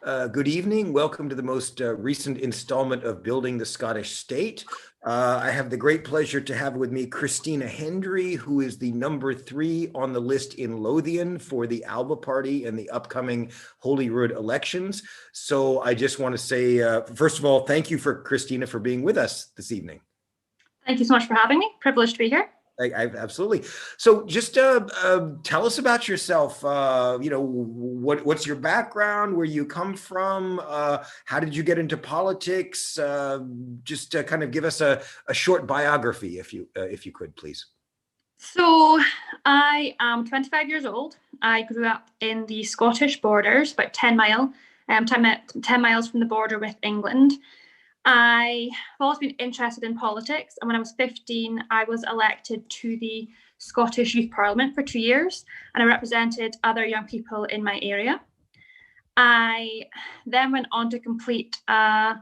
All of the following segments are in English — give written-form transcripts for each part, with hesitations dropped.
Good evening. Welcome to the most recent installment of Building the Scottish State. I have the great pleasure to have with me Christina Hendry, who is the number 3 on the list in Lothian for the Alba party and the upcoming Holyrood elections. So I just want to say, first of all, thank you for Christina for being with us this evening. Thank you so much for having me. Privileged to be here. Absolutely. So just tell us about yourself. What's your background, where you come from, how did you get into politics? Just kind of give us a short biography, if you could, please. So I am 25 years old. I grew up in the Scottish borders, about 10 miles from the border with England. I've always been interested in politics, and when I was 15, I was elected to the Scottish Youth Parliament for 2 years, and I represented other young people in my area. I then went on to complete a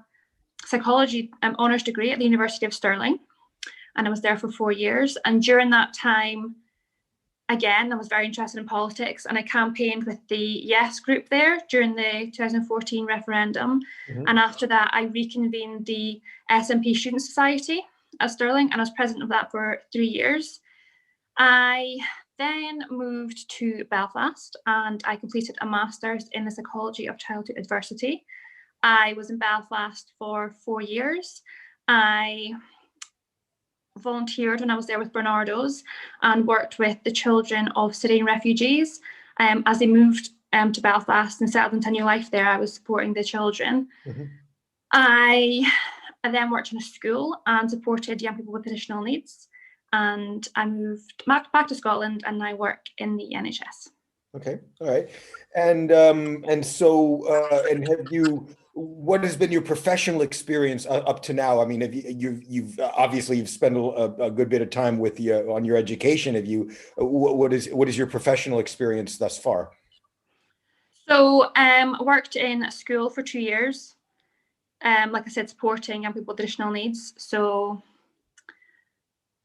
psychology honours degree at the University of Stirling, and I was there for 4 years. And during that time, again, I was very interested in politics, and I campaigned with the Yes group there during the 2014 referendum. Mm-hmm. And after that, I reconvened the SNP Student Society at Stirling, and I was president of that for 3 years. I then moved to Belfast, and I completed a master's in the psychology of childhood adversity. I was in Belfast for 4 years. I volunteered when I was there with Bernardo's and worked with the children of Syrian refugees. As they moved to Belfast and settled into a new life there, I was supporting the children. Mm-hmm. I then worked in a school and supported young people with additional needs. And I moved back to Scotland, and I work in the NHS. Okay, all right. And have you? What has been your professional experience up to now? I mean, you've obviously spent a good bit of time with on your education. What is your professional experience thus far? So, worked in a school for 2 years. Like I said, supporting young people with additional needs. So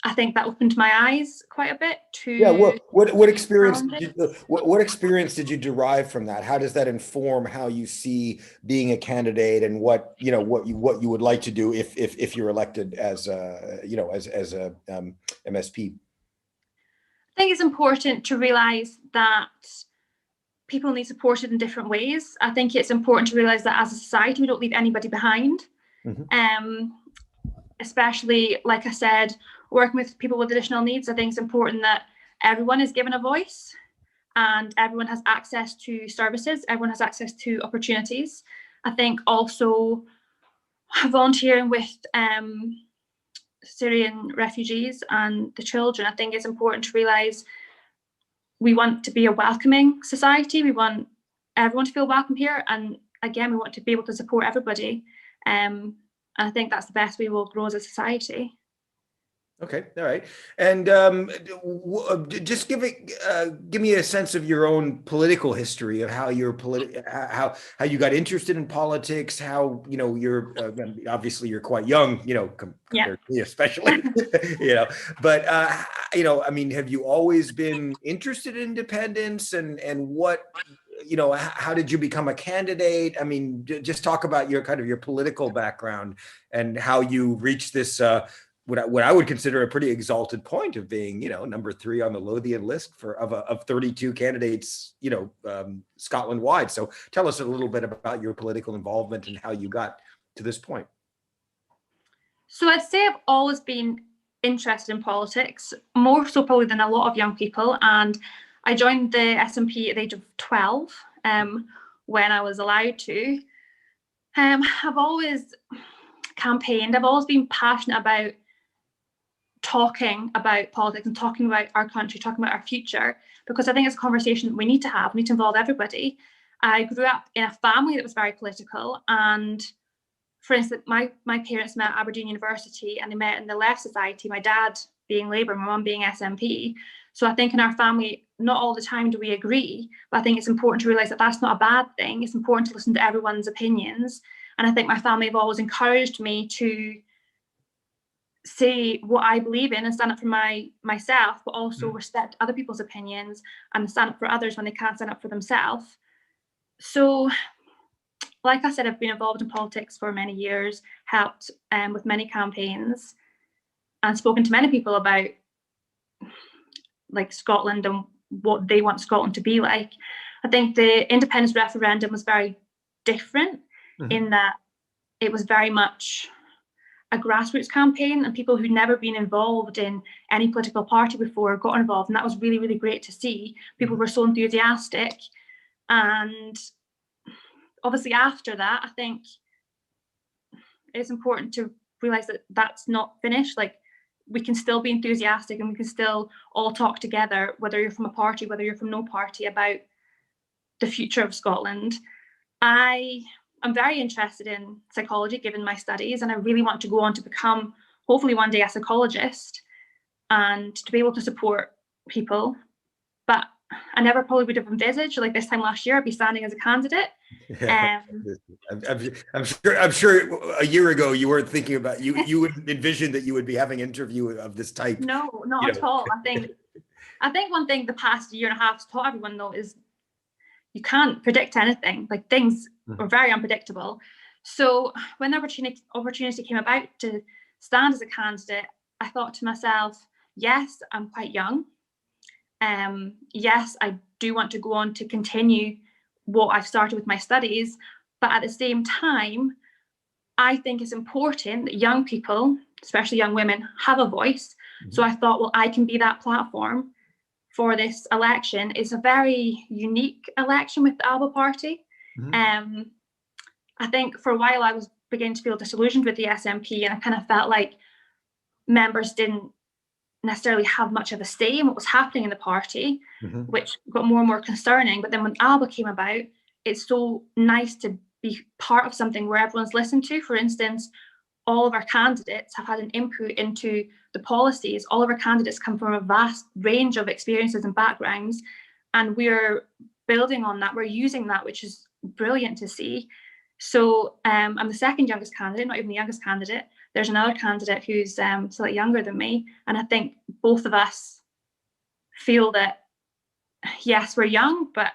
I think that opened my eyes quite a bit to. Yeah. What experience? What experience did you derive from that? How does that inform how you see being a candidate, and what you would like to do if you're elected as a MSP? I think it's important to realize that people need supported in different ways. I think it's important to realize that as a society, we don't leave anybody behind. Mm-hmm. Especially, like I said, working with people with additional needs, I think it's important that everyone is given a voice and everyone has access to services, everyone has access to opportunities. I think also volunteering with Syrian refugees and the children, I think it's important to realise we want to be a welcoming society. We want everyone to feel welcome here. And again, we want to be able to support everybody. And I think that's the best way we'll grow as a society. Okay, all right, and just give me a sense of your own political history of how your how you got interested in politics. How you're obviously you're quite young, compared to me especially, But I mean, have you always been interested in independence, and what? How did you become a candidate? I mean, just talk about your political background and how you reached this. What I would consider a pretty exalted point of being, number 3 on the Lothian list of 32 candidates, Scotland wide. So tell us a little bit about your political involvement and how you got to this point. So I'd say I've always been interested in politics, more so probably than a lot of young people. And I joined the SNP at the age of 12 when I was allowed to. I've always campaigned. I've always been passionate about talking about politics and talking about our country, talking about our future, because I think it's a conversation that we need to have. We need to involve everybody. I grew up in a family that was very political, and for instance, my parents met at Aberdeen University, and they met in the Left Society, my dad being Labour, my mum being SNP. So I think in our family, not all the time do we agree, but I think it's important to realise that that's not a bad thing. It's important to listen to everyone's opinions. And I think my family have always encouraged me to say what I believe in and stand up for myself, but also respect other people's opinions and stand up for others when they can't stand up for themselves. So like I said, I've been involved in politics for many years, helped with many campaigns, and spoken to many people about like Scotland and what they want Scotland to be like. I think the independence referendum was very different in that it was very much a grassroots campaign, and people who'd never been involved in any political party before got involved, and that was really, really great to see. People were so enthusiastic. And obviously after that, I think it's important to realize that that's not finished. Like, we can still be enthusiastic and we can still all talk together, whether you're from a party, whether you're from no party, about the future of Scotland. I'm very interested in psychology, given my studies, and I really want to go on to become, hopefully one day, a psychologist and to be able to support people. But I never probably would have envisaged, like this time last year, I'd be standing as a candidate. I'm sure a year ago you weren't thinking about, you wouldn't envision that you would be having an interview of this type. No, not at all. I think one thing the past year and a half has taught everyone, though, is you can't predict anything. Like, things are very unpredictable. So when the opportunity came about to stand as a candidate, I thought to myself, yes, I'm quite young. Yes, I do want to go on to continue what I've started with my studies, but at the same time, I think it's important that young people, especially young women, have a voice. So I thought, well, I can be that platform for this election. It's a very unique election with the Alba party. I think for a while I was beginning to feel disillusioned with the SNP, and I kind of felt like members didn't necessarily have much of a say in what was happening in the party, which got more and more concerning. But then when Alba came about, it's so nice to be part of something where everyone's listened to. For instance, all of our candidates have had an input into the policies. All of our candidates come from a vast range of experiences and backgrounds, and we're building on that. We're using that, which is brilliant to see. So I'm the second youngest candidate, not even the youngest candidate. There's another candidate who's slightly younger than me, and I think both of us feel that, yes, we're young, but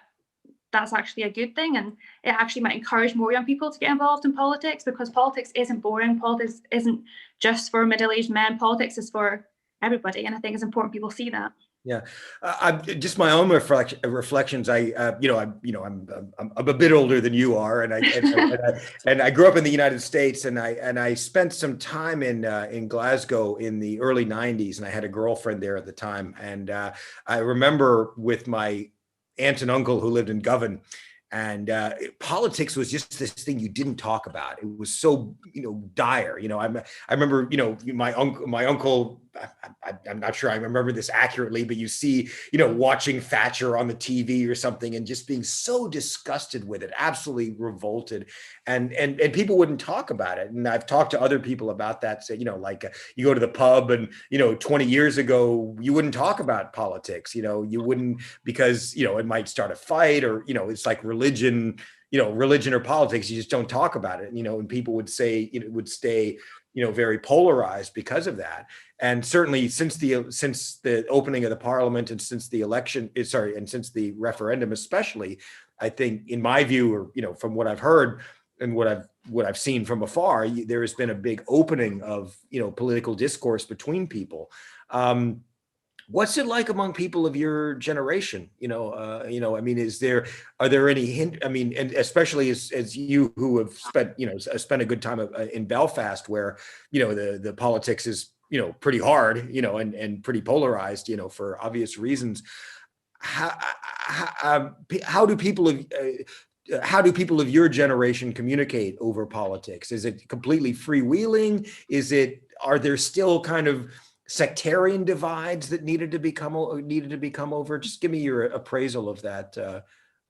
that's actually a good thing, and it actually might encourage more young people to get involved in politics, because politics isn't boring. Politics isn't just for middle-aged men. Politics is for everybody, and I think it's important people see that. Yeah, I'm just my own reflections. I'm a bit older than you are, and I grew up in the United States, and I spent some time in Glasgow in the early '90s, and I had a girlfriend there at the time, and I remember with my aunt and uncle who lived in Govan, and politics was just this thing you didn't talk about. It was so, dire. I remember, my uncle, I'm not sure I remember this accurately, but you see, watching Thatcher on the TV or something and just being so disgusted with it, absolutely revolted. And people wouldn't talk about it. And I've talked to other people about that. So, you go to the pub and, 20 years ago, you wouldn't talk about politics, you wouldn't, because, it might start a fight, or, it's like religion or politics, you just don't talk about it, and people would say, it would stay, very polarized because of that. And certainly since the opening of the parliament, and since the election, and since the referendum, especially, I think, in my view, or, from what I've heard and what I've seen from afar, there has been a big opening of, political discourse between people. What's it like among people of your generation? Are there any hint? And especially as you who have spent a good time in Belfast, where, the politics is, pretty hard, and pretty polarized, for obvious reasons. How do people of your generation communicate over politics? Is it completely freewheeling? Are there still kind of sectarian divides that needed to become over? Just give me your appraisal of that,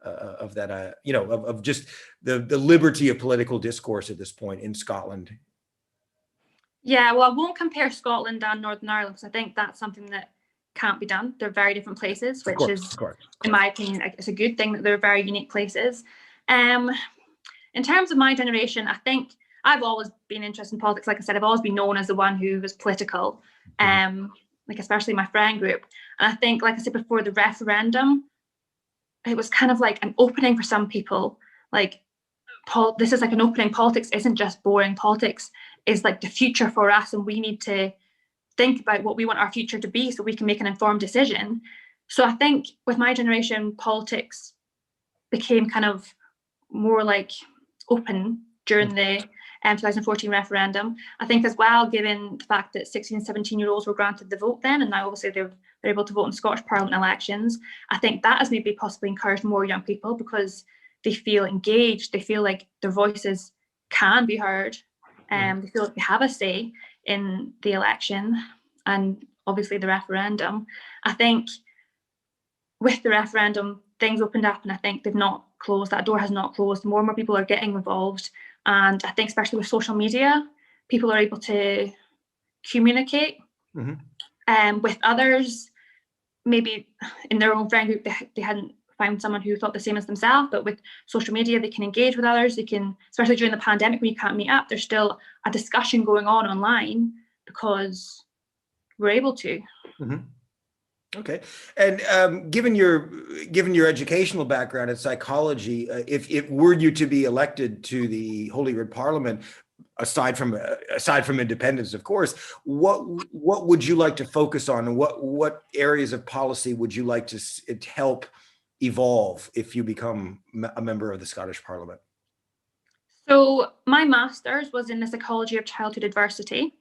of just the liberty of political discourse at this point in Scotland. Yeah, well, I won't compare Scotland and Northern Ireland, because I think that's something that can't be done. They're very different places, which is, in my opinion, it's a good thing that they're very unique places. In terms of my generation, I think I've always been interested in politics. Like I said, I've always been known as the one who was political, especially my friend group. And I think, like I said before, the referendum, it was kind of like an opening for some people. Like, this is like an opening. Politics isn't just boring. Politics is like the future for us, and we need to think about what we want our future to be so we can make an informed decision. So I think with my generation, politics became kind of more like open during the 2014 referendum. I think as well, given the fact that 16 and 17-year-olds were granted the vote then, and now obviously they're able to vote in Scottish Parliament elections, I think that has maybe possibly encouraged more young people because they feel engaged, they feel like their voices can be heard, and they feel like they have a say in the election and obviously the referendum. I think with the referendum, things opened up, and I think they've not closed. That door has not closed. More and more people are getting involved. And I think especially with social media, people are able to communicate with others. Maybe in their own friend group, they hadn't found someone who thought the same as themselves, but with social media, they can engage with others. They can, especially during the pandemic when you can't meet up, there's still a discussion going on online because we're able to. Okay, and given your educational background in psychology, if were you to be elected to the Holyrood Parliament, aside from independence, of course, what would you like to focus on, and what areas of policy would you like to help evolve if you become a member of the Scottish Parliament? So my master's was in the psychology of childhood adversity,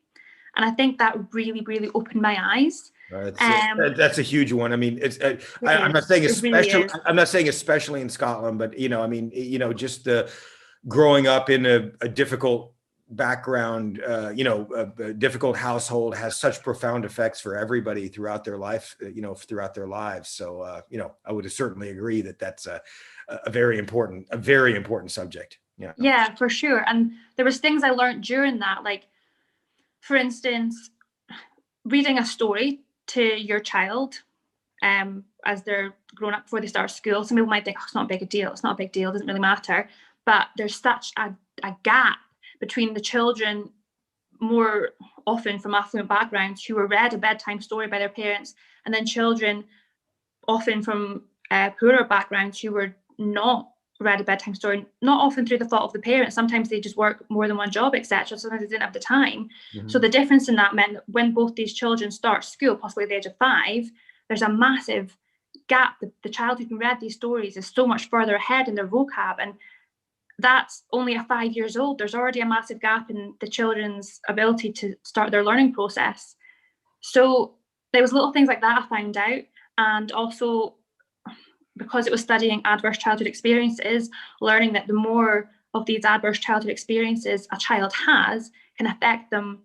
and I think that really, really opened my eyes. That's a huge one. I mean, I'm not saying especially. I'm not saying especially in Scotland, but I mean, just the growing up in a difficult background, a difficult household has such profound effects for everybody throughout their life, throughout their lives. So, I would certainly agree that that's a very important subject. Yeah. Yeah, for sure. And there was things I learned during that, like, for instance, reading a story to your child as they're growing up before they start school. Some people might think, oh, it's not a big deal. It's not a big deal. It doesn't really matter. But there's such a gap between the children, more often from affluent backgrounds, who were read a bedtime story by their parents, and then children often from poorer backgrounds who were not read a bedtime story, not often through the fault of the parents. Sometimes they just work more than one job, etc. Sometimes they didn't have the time. So the difference in that meant that when both these children start school, possibly at the age of 5, there's a massive gap. The child who can read these stories is so much further ahead in their vocab, and that's only at 5 years old. There's already a massive gap in the children's ability to start their learning process. So there was little things like that I found out, and also because it was studying adverse childhood experiences, learning that the more of these adverse childhood experiences a child has can affect them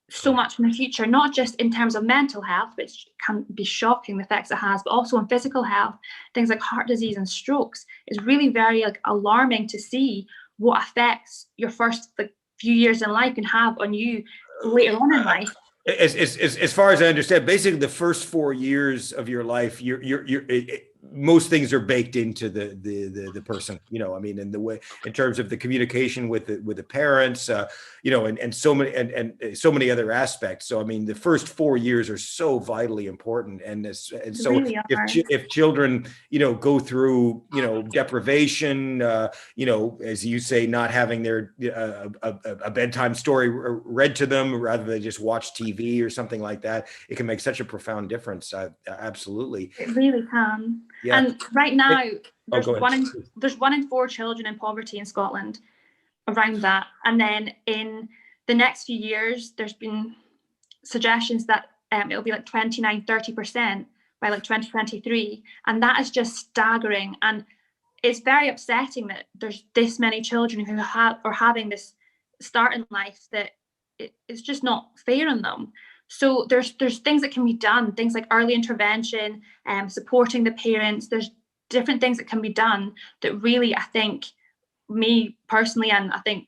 so much in the future, not just in terms of mental health, which can be shocking the effects it has, but also in physical health, things like heart disease and strokes. It's really very alarming to see what effects your first few years in life can have on you later on in life. As far as I understand, basically the first 4 years of your life, most things are baked into the person, I mean, in the way, in terms of the communication with the parents, and so many other aspects. So, I mean, the first 4 years are so vitally important. And so really if children, go through, deprivation, as you say, not having their, a bedtime story read to them rather than just watch TV or something like that, it can make such a profound difference. Absolutely. It really can. Yeah. And right now, there's 1 in 4 children in poverty in Scotland, around that. And then in the next few years, there's been suggestions that it'll be like 29-30% by like 2023. And that is just staggering. And it's very upsetting that there's this many children who are having this start in life that it's just not fair on them. So there's things that can be done, things like early intervention, supporting the parents. There's different things that can be done that really, I think, me personally, and I think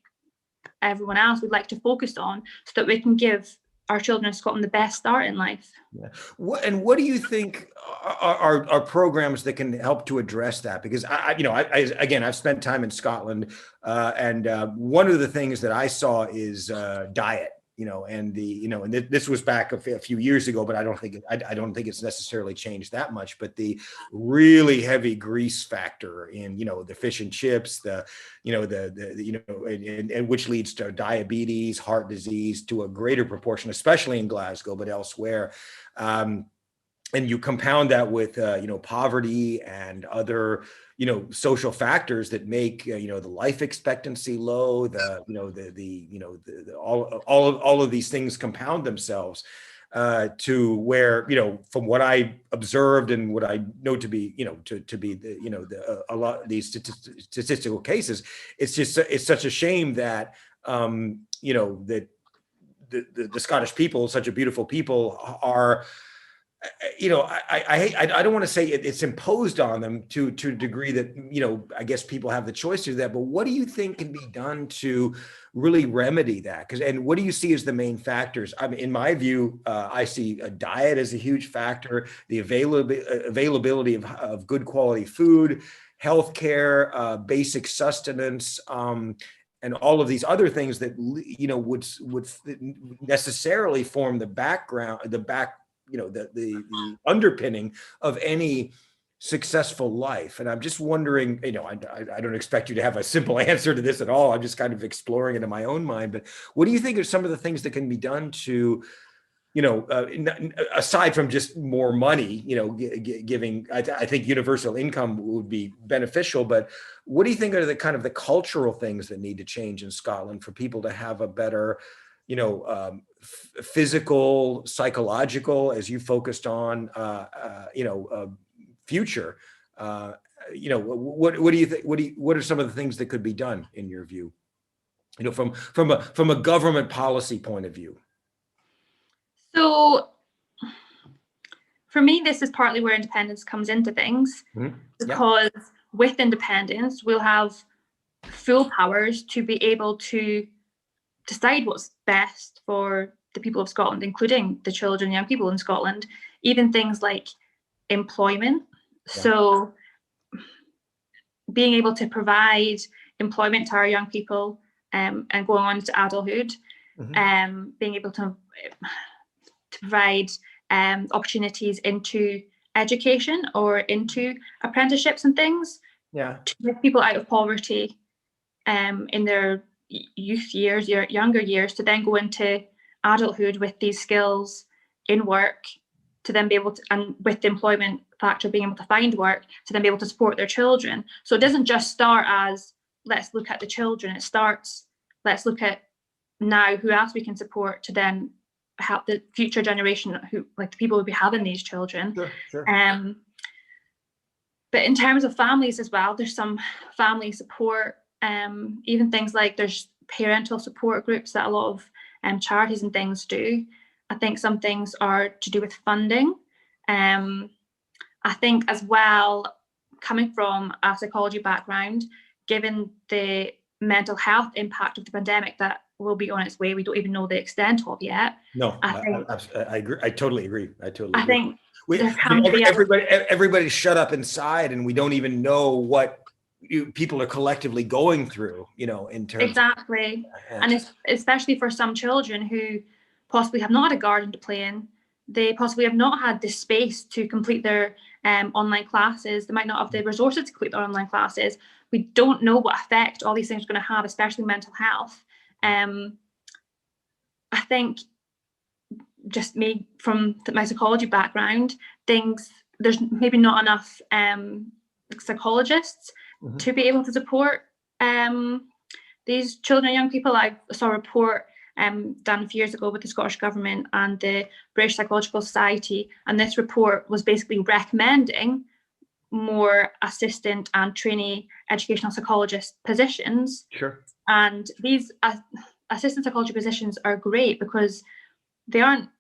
everyone else would like to focus on, so that we can give our children in Scotland the best start in life. Yeah. What do you think are programs that can help to address that? Because I've spent time in Scotland, and one of the things that I saw is diet. and this was back a few years ago, but I don't think it's necessarily changed that much. But the really heavy grease factor in, the fish and chips, and which leads to diabetes, heart disease to a greater proportion, especially in Glasgow, but elsewhere. And you compound that with, poverty and other, social factors that make, the life expectancy low, all of these things compound themselves to where, from what I observed and what I know to be, to be a lot of these statistical cases, it's such a shame that, that the Scottish people, such a beautiful people, are, I don't want to say it's imposed on them to a degree that, I guess people have the choice to do that, but what do you think can be done to really remedy that? And what do you see as the main factors? I mean, in my view, I see a diet as a huge factor, the availability of good quality food, healthcare, basic sustenance, and all of these other things that, would necessarily form the underpinning of any successful life. And I'm just wondering, I don't expect you to have a simple answer to this at all. I'm just kind of exploring it in my own mind. But what do you think are some of the things that can be done to, aside from just more money, giving, I think universal income would be beneficial, but what do you think are the kind of the cultural things that need to change in Scotland for people to have a better, physical, psychological, as you focused on, future, what do you think? What are some of the things that could be done in your view? From a government policy point of view. So, for me, this is partly where independence comes into things, because with independence, we'll have full powers to be able to decide what's best for the people of Scotland, including the children, young people in Scotland, even things like employment. Yeah. So being able to provide employment to our young people and going on to adulthood, being able to provide opportunities into education or into apprenticeships and things, to get people out of poverty in their youth years, your younger years, to then go into adulthood with these skills in work, to then be able to, and with the employment factor, being able to find work, to then be able to support their children. So it doesn't just start as, let's look at the children. It starts, let's look at now who else we can support to then help the future generation, who, like, the people who will be having these children. Sure. But in terms of families as well, there's some family support, even things like there's parental support groups that a lot of charities and things do. I think some things are to do with funding. I think as well, coming from a psychology background, given the mental health impact of the pandemic that will be on its way, we don't even know the extent of yet. No, I agree. I totally agree. I think everybody's shut up inside, and we don't even know what people are collectively going through, in terms exactly. And especially for some children who possibly have not had a garden to play in, they possibly have not had the space to complete their online classes. They might not have the resources to complete their online classes. We don't know what effect all these things are going to have, especially mental health. I think, just me from my psychology background, there's maybe not enough psychologists to be able to support these children and young people. I saw a report done a few years ago with the Scottish Government and the British Psychological Society, and this report was basically recommending more assistant and trainee educational psychologist positions. Sure. And these assistant psychology positions are great because they aren't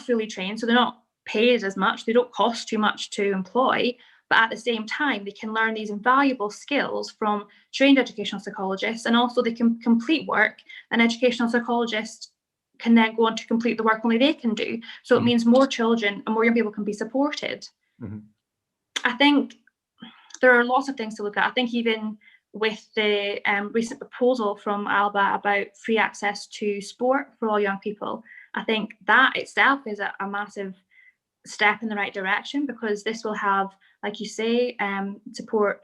fully trained, so they're not paid as much, they don't cost too much to employ, but at the same time they can learn these invaluable skills from trained educational psychologists, and also they can complete work an educational psychologist can then go on to complete the work only they can do. So it means more children and more young people can be supported. I think there are lots of things to look at. I think even with the recent proposal from Alba about free access to sport for all young people, I think that itself is a massive step in the right direction, because this will have, like you say, support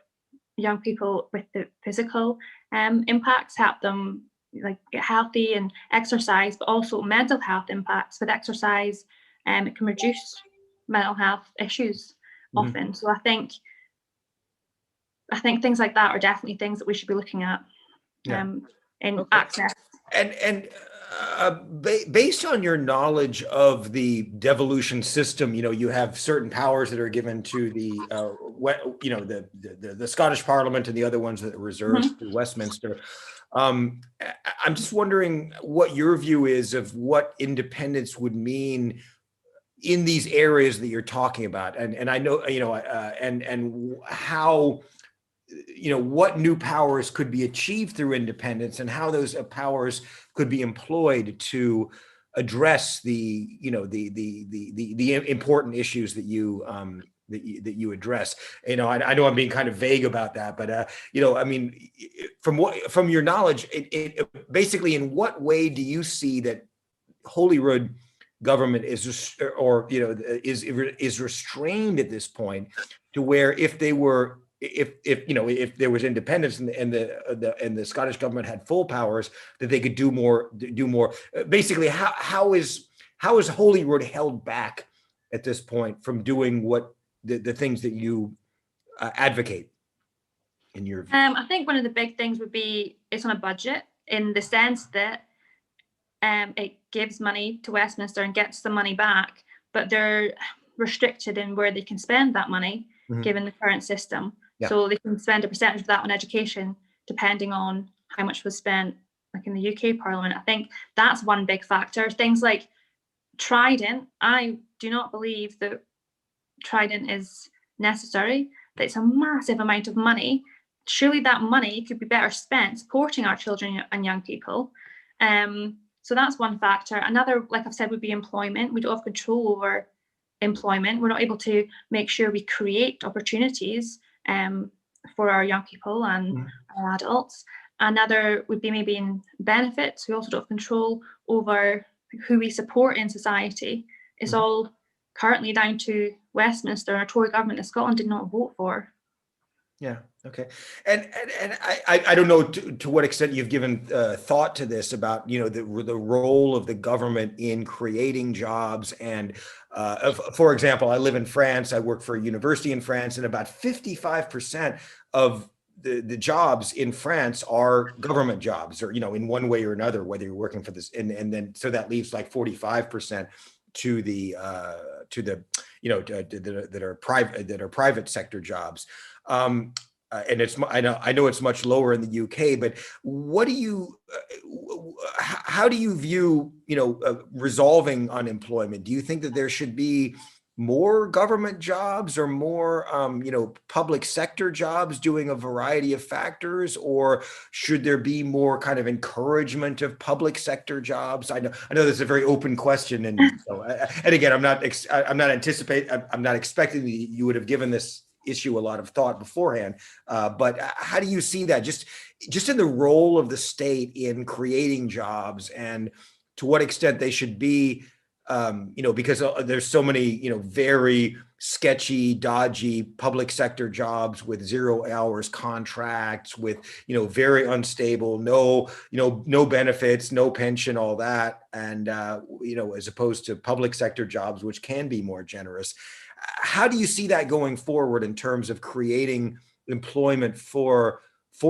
young people with the physical impacts, help them like get healthy and exercise, but also mental health impacts with exercise. It can reduce mental health issues often. So I think things like that are definitely things that we should be looking at in access. And based on your knowledge of the devolution system, you have certain powers that are given to the the Scottish Parliament, and the other ones that are reserved to Westminster. I'm just wondering what your view is of what independence would mean in these areas that you're talking about, and I know and how what new powers could be achieved through independence, and how those powers could be employed to address the important issues that you address. I know I'm being kind of vague about that, but I mean, from your knowledge, it basically, in what way do you see that Holyrood government is restrained at this point, to where if there was independence and the Scottish government had full powers, that they could do more? Basically, how is Holyrood held back at this point from doing what the things that you advocate in your view? I think one of the big things would be it's on a budget, in the sense that it gives money to Westminster and gets the money back, but they're restricted in where they can spend that money, given the current system. Yeah. So they can spend a percentage of that on education, depending on how much was spent, like in the UK Parliament. I think that's one big factor. Things like Trident, I do not believe that Trident is necessary. That it's a massive amount of money. Surely that money could be better spent supporting our children and young people. So that's one factor. Another, like I've said, would be employment. We don't have control over employment. We're not able to make sure we create opportunities for our young people and our adults. Another would be maybe in benefits. We also don't have control over who we support in society. It's all currently down to Westminster, our Tory government that Scotland did not vote for. Yeah. Okay. And I don't know to what extent you've given thought to this about, the role of the government in creating jobs. And for example, I live in France. I work for a university in France, and about 55% of the jobs in France are government jobs, or, in one way or another, whether you're working for this, and then so that leaves like 45% to the that are private sector jobs. And I know it's much lower in the UK, but how do you view, resolving unemployment? Do you think that there should be more government jobs, or more, public sector jobs doing a variety of factors, or should there be more kind of encouragement of public sector jobs? I know that's a very open question, and again, I'm not expecting that you would have given this issue a lot of thought beforehand, but how do you see that, just in the role of the state in creating jobs, and to what extent they should be, because there's so many, very sketchy, dodgy public sector jobs with 0 hours contracts, with, very unstable, no benefits, no pension, all that. And, as opposed to public sector jobs, which can be more generous. How do you see that going forward in terms of creating employment for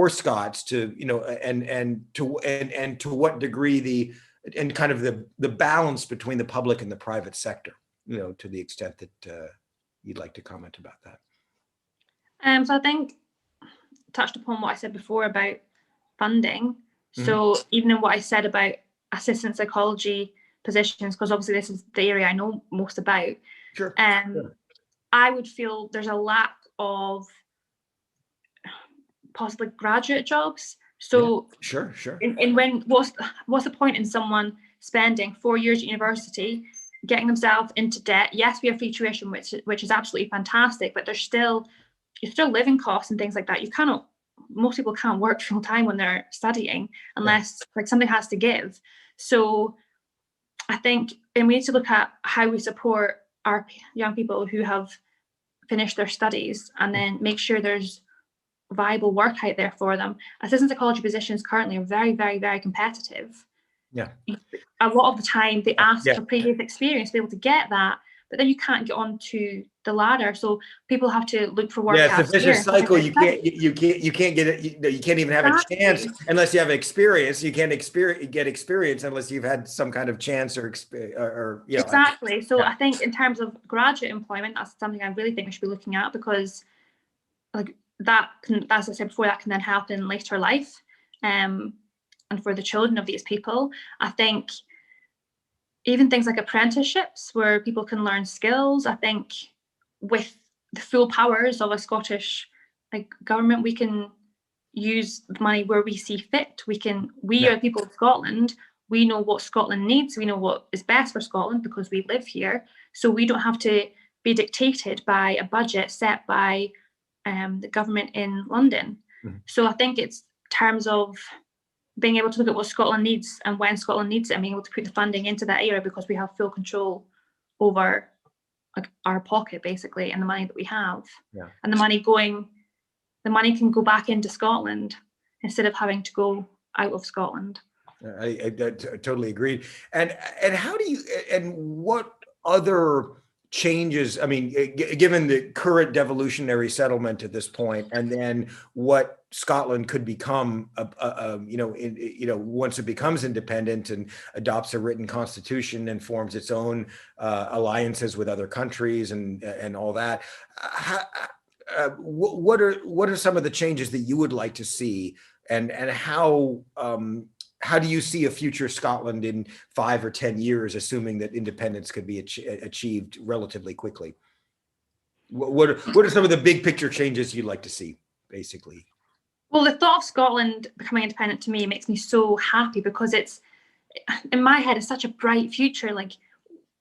Scots, to, and to what degree and kind of the balance between the public and the private sector, to the extent that you'd like to comment about that? So I think touched upon what I said before about funding. So even in what I said about assistant psychology positions, because obviously this is the area I know most about. Sure. I would feel there's a lack of possibly graduate jobs. So yeah, sure. And when what's the point in someone spending 4 years at university, getting themselves into debt? Yes, we have free tuition, which is absolutely fantastic, but you're still living costs and things like that. You cannot most people can't work full time when they're studying unless like something has to give. So I think, and we need to look at how we support our young people who have finished their studies, and then make sure there's viable work out there for them. Assistant psychology positions currently are very, very, very competitive. Yeah. A lot of the time they ask for previous experience to be able to get that, but then you can't get onto the ladder. So people have to look for work. Yeah, it's a vicious cycle. You can't get it. You can't even have a chance unless you have experience. You can't get experience unless you've had some kind of chance or you know. Exactly. So I think in terms of graduate employment, that's something I really think we should be looking at, because like that can, as I said before, that can then happen in later life. And for the children of these people, I think even things like apprenticeships where people can learn skills, I think with the full powers of a Scottish government, we can use the money where we see fit. We are the people of Scotland. We know what Scotland needs. We know what is best for Scotland because we live here. So we don't have to be dictated by a budget set by the government in London. Mm-hmm. So I think it's terms of being able to look at what Scotland needs and when Scotland needs it, and being able to put the funding into that area, because we have full control over our pocket basically, and the money that we have. Yeah. And the money can go back into Scotland instead of having to go out of Scotland. I totally agree. And how do you, and what other changes, I mean, given the current devolutionary settlement at this point, and then what Scotland could become, once it becomes independent and adopts a written constitution and forms its own alliances with other countries and all that, what are some of the changes that you would like to see, and how do you see a future Scotland in 5 or 10 years, assuming that independence could be achieved relatively quickly? What are some of the big picture changes you'd like to see, basically? Well, the thought of Scotland becoming independent to me makes me so happy, because it's, in my head, it's such a bright future. Like,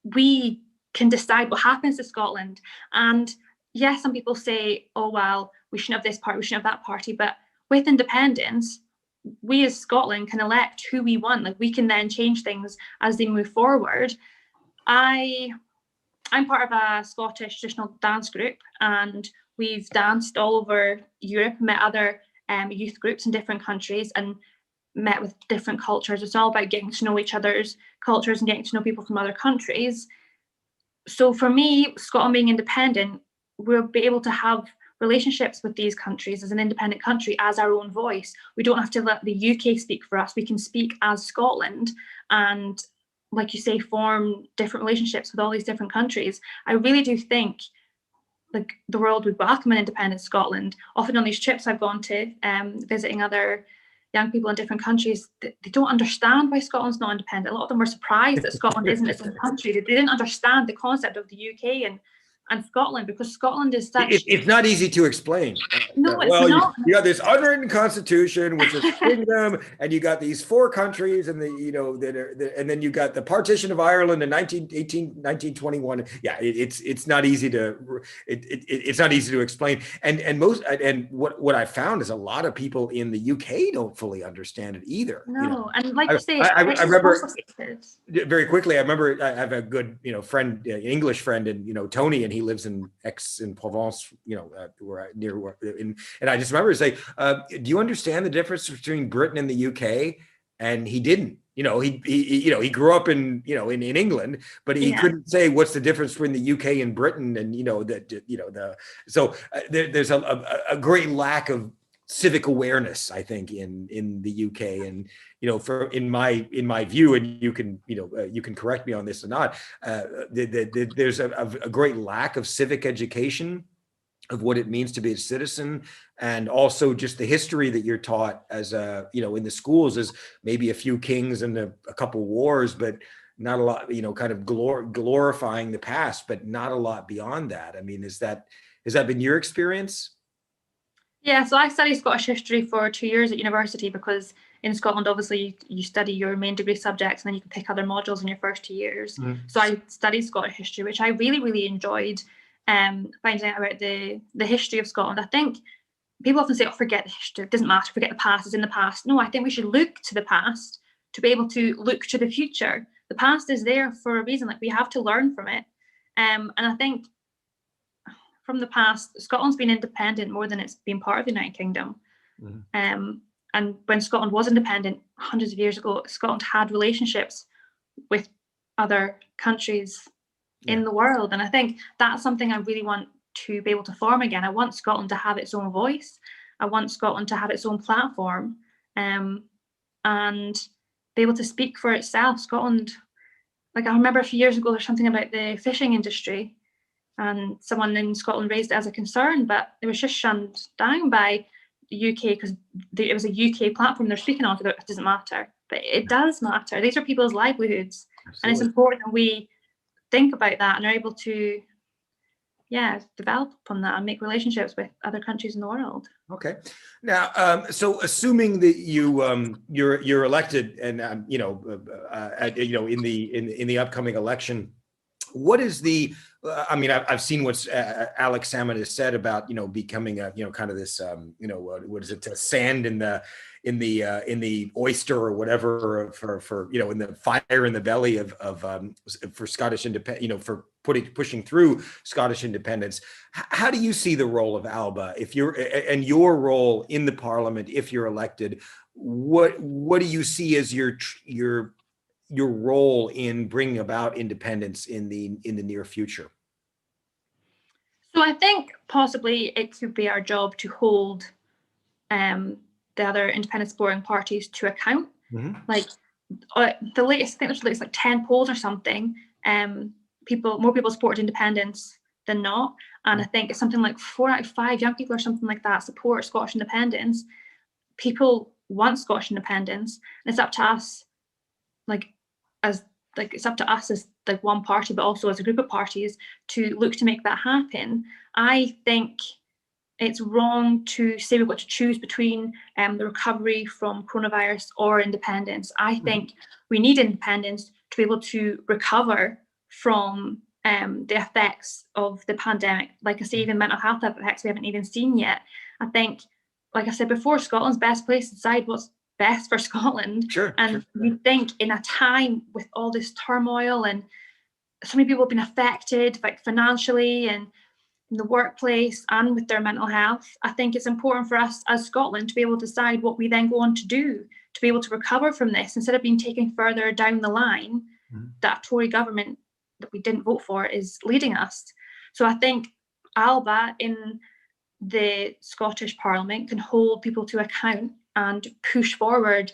we can decide what happens to Scotland. And yes, some people say, oh, well, we shouldn't have this party, we shouldn't have that party. But with independence, we as Scotland can elect who we want. Like, we can then change things as they move forward. I'm part of a Scottish traditional dance group, and we've danced all over Europe, met other youth groups in different countries, and met with different cultures. It's all about getting to know each other's cultures and getting to know people from other countries. So for me, Scotland being independent, we'll be able to have relationships with these countries as an independent country, as our own voice. We don't have to let the UK speak for us. We can speak as Scotland and, like you say, form different relationships with all these different countries. I really do think the world would welcome an independent Scotland. Often on these trips I've gone to, visiting other young people in different countries, they don't understand why Scotland's not independent. A lot of them were surprised that Scotland isn't its own country. They didn't understand the concept of the UK and Scotland, because Scotland is such... It's not easy to explain. No, it's not. You got this unwritten constitution, which is a kingdom, and you got these 4 countries, and and then you got the partition of Ireland in 1921. Yeah, it's not easy to it's not easy to explain. And what I found is a lot of people in the UK don't fully understand it either. No, and like you say, I remember very quickly. I remember I have a good friend, English friend, and Tony, and he lives in Aix-en-Provence, and I just remember say, do you understand the difference between Britain and the UK? And he didn't. He grew up in England, but he couldn't say what's the difference between the UK and Britain, and there's a great lack of civic awareness, I think, in the UK, and in my view, and you can correct me on this or not, there's a great lack of civic education of what it means to be a citizen, and also just the history that you're taught as in the schools is maybe a few kings and a couple wars, but not a lot, kind of glorifying the past, but not a lot beyond that. I mean, has that been your experience? Yeah, so I studied Scottish history for 2 years at university, because in Scotland, obviously, you study your main degree subjects and then you can pick other modules in your first 2 years. Mm. So I studied Scottish history, which I really, really enjoyed, finding out about the history of Scotland. I think people often say, oh, forget the history, it doesn't matter, forget the past, it's in the past. No, I think we should look to the past to be able to look to the future. The past is there for a reason, like we have to learn from it. And I think from the past, Scotland's been independent more than it's been part of the United Kingdom. And when Scotland was independent hundreds of years ago, Scotland had relationships with other countries in the world. And I think that's something I really want to be able to form again. I want Scotland to have its own voice. I want Scotland to have its own platform, and be able to speak for itself. Scotland, like I remember a few years ago, there's something about the fishing industry, and someone in Scotland raised it as a concern, but it was just shunned down by the UK because it was a UK platform they're speaking on. It doesn't matter, but it does matter. These are people's livelihoods. Absolutely. And it's important that we think about that and are able to develop on that and make relationships with other countries in the world. Okay. Now, so assuming that you're elected, and in the upcoming election, what is the? I mean, I've seen what Alex Salmond has said about becoming a kind of this what is it, sand in the oyster or whatever for in the fire in the belly of for Scottish independence, for pushing through Scottish independence. How do you see the role of Alba and your role in the Parliament if you're elected? What do you see as your role in bringing about independence in the near future? So I think possibly it could be our job to hold the other independent supporting parties to account. Mm-hmm. Like the latest, I think there's like 10 polls or something. More people supported independence than not, and I think it's something like 4 out of 5 young people or something like that support Scottish independence. People want Scottish independence, and it's up to us, it's up to us as like one party, but also as a group of parties to look to make that happen. I think it's wrong to say we've got to choose between the recovery from coronavirus or independence. I think we need independence to be able to recover from the effects of the pandemic. Like I say, even mental health effects we haven't even seen yet. I think, like I said before, Scotland's best place to decide what's best for Scotland. Sure. We think in a time with all this turmoil and so many people have been affected, like financially and in the workplace and with their mental health, I think it's important for us as Scotland to be able to decide what we then go on to do to be able to recover from this, instead of being taken further down the line that a Tory government that we didn't vote for is leading us. So I think Alba in the Scottish Parliament can hold people to account and push forward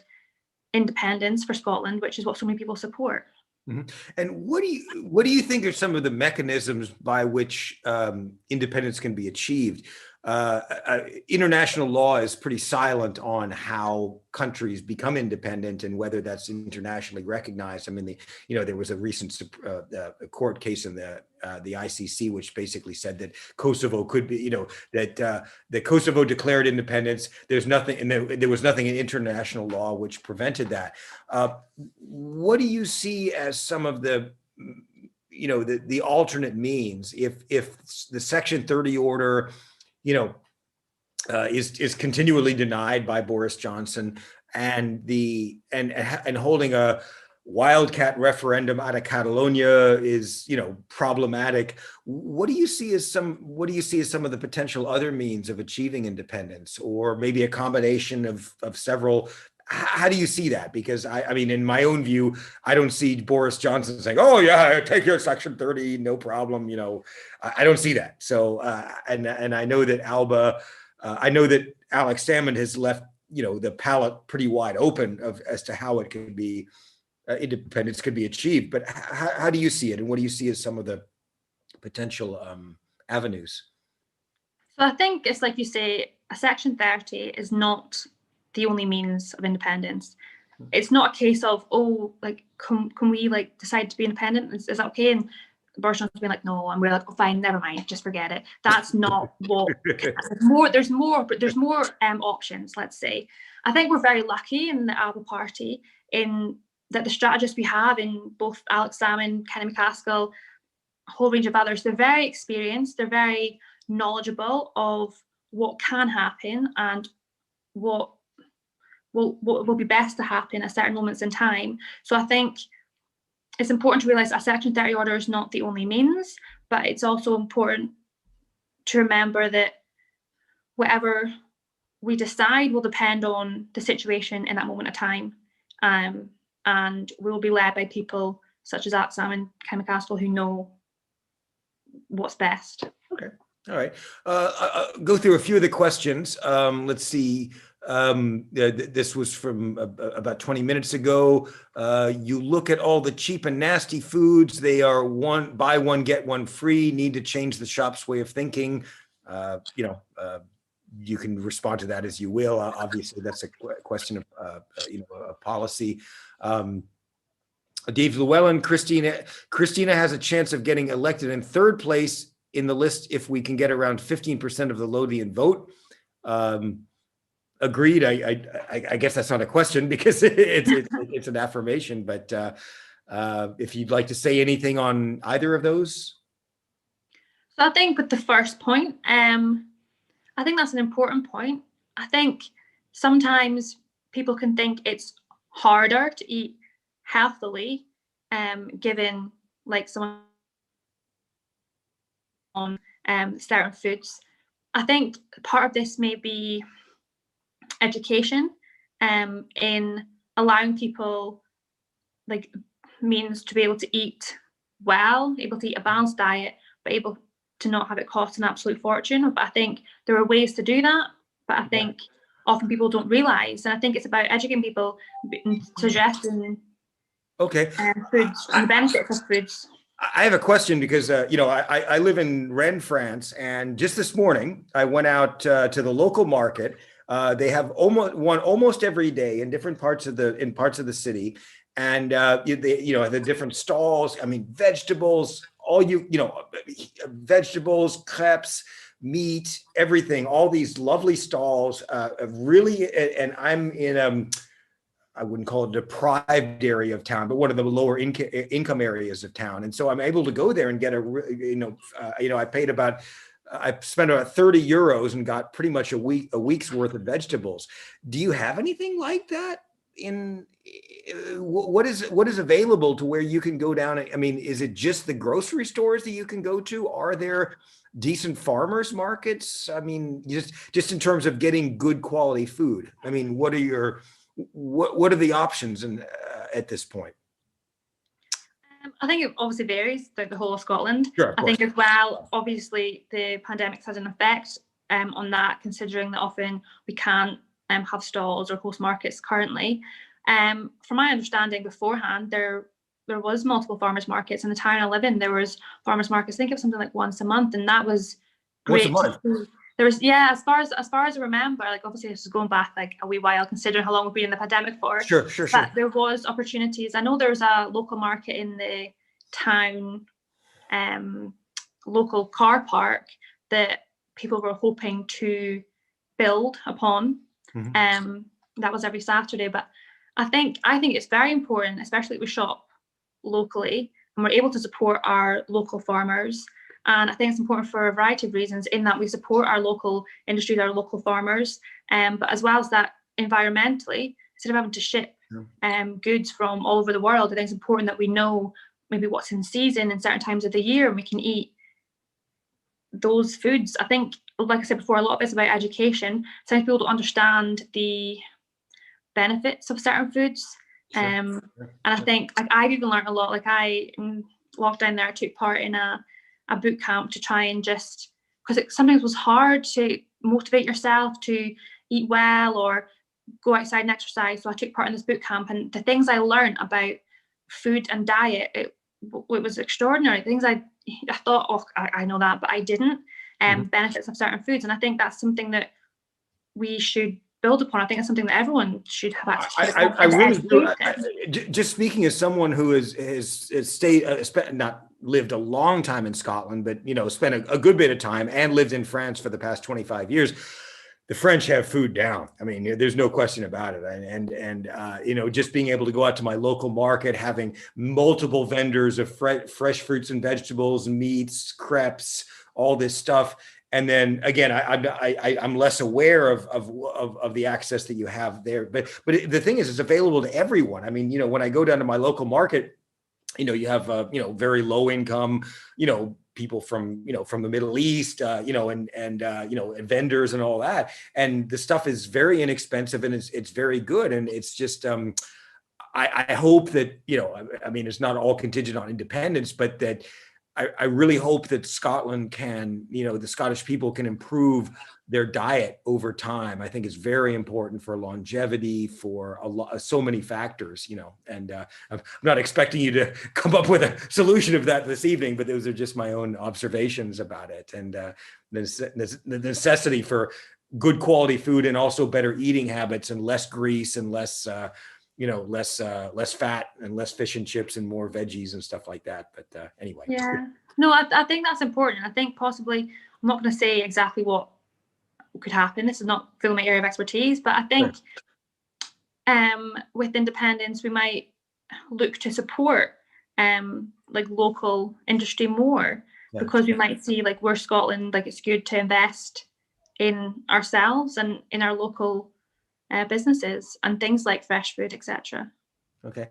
independence for Scotland, which is what so many people support. Mm-hmm. And what do you think are some of the mechanisms by which independence can be achieved? International law is pretty silent on how countries become independent and whether that's internationally recognized. I mean, there was a recent court case in the ICC which basically said that Kosovo could be, that Kosovo declared independence. There's nothing, and there was nothing in international law which prevented that. What do you see as some of the the alternate means if the Section 30 order is continually denied by Boris Johnson, and holding a wildcat referendum out of Catalonia is problematic? What do you see as some of the potential other means of achieving independence, or maybe a combination of several? How do you see that? Because I mean, in my own view, I don't see Boris Johnson saying, "Oh yeah, take your Section 30, no problem." I don't see that. So, and I know that Alba, I know that Alex Salmond has left the palette pretty wide open as to how it can be independence could be achieved. But how do you see it, and what do you see as some of the potential avenues? So I think it's like you say, a Section 30 is not the only means of independence. It's not a case of, can we decide to be independent? Is that okay? And Boris Johnson's been like, no, and we're like, oh, fine, never mind, just forget it. That's not what. There's more options. Let's say. I think we're very lucky in the Alba Party in that the strategists we have in both Alex Salmond, Kenny McCaskill, a whole range of others. They're very experienced. They're very knowledgeable of what can happen and what will be best to happen at certain moments in time. So I think it's important to realise that a Section 30 order is not the only means, but it's also important to remember that whatever we decide will depend on the situation in that moment of time. And we will be led by people such as Atsam and Ken McCaskill who know what's best. Okay. All right. Go through a few of the questions. Let's see. This was from about 20 minutes ago. You look at all the cheap and nasty foods. They are buy one, get one free. Need to change the shop's way of thinking. You can respond to that as you will. Obviously, that's a question of a policy. Dave Llewellyn, Christina has a chance of getting elected in third place in the list if we can get around 15% of the Lothian vote. Agreed. I guess that's not a question because it's an affirmation. But if you'd like to say anything on either of those. So I think with the first point, I think that's an important point. I think sometimes people can think it's harder to eat healthily, given like someone on certain foods. I think part of this may be education, in allowing people like means to be able to eat well, able to eat a balanced diet, but able to not have it cost an absolute fortune. But I think there are ways to do that, but I think often people don't realize, and I think it's about educating people and suggesting okay foods and the benefits of foods. I have a question because, I live in Rennes, France, and just this morning I went out to the local market. They have almost every day in different parts of the city. And, the different stalls, I mean, vegetables, vegetables, crepes, meat, everything, all these lovely stalls, really. And I'm in I wouldn't call it a deprived area of town, but one of the lower income areas of town. And so I'm able to go there and get I spent about 30 euros and got pretty much a week's worth of vegetables. Do you have anything like that what is available to where you can go down? I mean, is it just the grocery stores that you can go to? Are there decent farmers markets? I mean, just in terms of getting good quality food. I mean, what are the options at this point? I think it obviously varies throughout the whole of Scotland. Sure, I think as well, obviously the pandemic has an effect on that, considering that often we can't have stalls or host markets currently. From my understanding beforehand, there was multiple farmers markets in the town I live in. There was farmers markets, I think it was something like once a month, and that was great. Once a month? There was, yeah, as far as I remember, like obviously this is going back like a wee while, considering how long we've been in the pandemic for. Sure. But there was opportunities. I know there was a local market in the town, local car park that people were hoping to build upon. Mm-hmm. That was every Saturday. But I think it's very important, especially if we shop locally and we're able to support our local farmers. And I think it's important for a variety of reasons, in that we support our local industries, our local farmers, but as well as that, environmentally, instead of having to ship goods from all over the world, I think it's important that we know maybe what's in season in certain times of the year and we can eat those foods. I think, like I said before, a lot of it's about education. Sometimes people don't understand the benefits of certain foods. And I think I've even learned a lot. In lockdown there, I took part in a boot camp to try and just, because it sometimes was hard to motivate yourself to eat well or go outside and exercise. So I took part in this boot camp, and the things I learned about food and diet, it was extraordinary. Things I thought, oh, I know that, but I didn't. Benefits of certain foods, and I think that's something that we should build upon. I think it's something that everyone should have access to. I really do. Just speaking as someone who has not lived a long time in Scotland, but spent a good bit of time and lived in France for the past 25 years. The French have food down. I mean, there's no question about it. And just being able to go out to my local market, having multiple vendors of fresh fruits and vegetables, meats, crepes, all this stuff, And then again, I'm less aware of the access that you have there. But the thing is, it's available to everyone. I mean, when I go down to my local market, you have very low income, people from from the Middle East, and vendors and all that. And the stuff is very inexpensive, and it's very good. And it's just I hope that I mean, it's not all contingent on independence, but that I really hope that Scotland can, the Scottish people can improve their diet over time. I think it's very important for longevity, for so many factors, and I'm not expecting you to come up with a solution of that this evening, but those are just my own observations about it. And the necessity for good quality food, and also better eating habits, and less grease, and less less fat, and less fish and chips, and more veggies and stuff like that. But anyway. Yeah, no, I think that's important. I think possibly, I'm not going to say exactly what could happen. This is not fully my area of expertise, but I think with independence, we might look to support like local industry more, because we might see, like, we're Scotland, like, it's good to invest in ourselves and in our local businesses and things like fresh food, etc. Okay.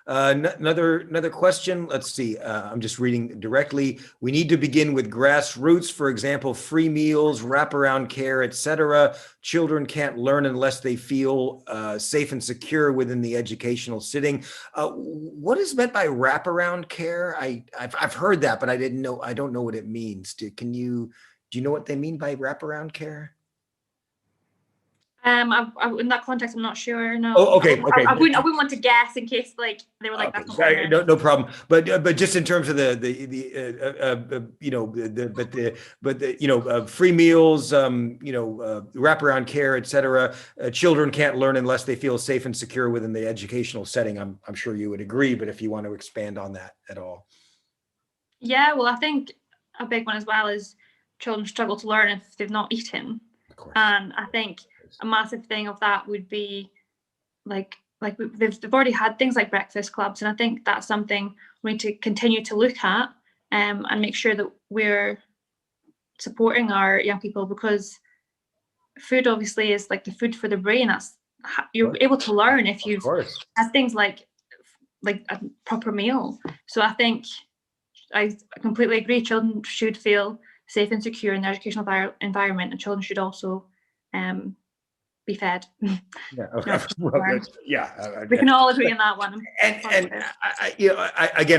Another question. Let's see. I'm just reading directly. We need to begin with grassroots, for example, free meals, wraparound care, etc. Children can't learn unless they feel safe and secure within the educational setting. What is meant by wraparound care? I've heard that, but I don't know what it means. Do you know what they mean by wraparound care? In that context, I'm not sure. No. Oh, okay. I wouldn't want to guess in case, like, they were like, okay. That's not what No problem. But just in terms of free meals, wraparound care, etc. Children can't learn unless they feel safe and secure within the educational setting. I'm sure you would agree, but if you want to expand on that at all. Yeah, well, I think a big one as well is children struggle to learn if they've not eaten. Of course. And I think a massive thing of that would be like they've already had things like breakfast clubs, and I think that's something we need to continue to look at and make sure that we're supporting our young people, because food obviously is like the food for the brain. That's you're able to learn if you've had things like a proper meal. So I think I completely agree. Children should feel safe and secure in their educational environment, and children should also be fed. We can all agree on that one. And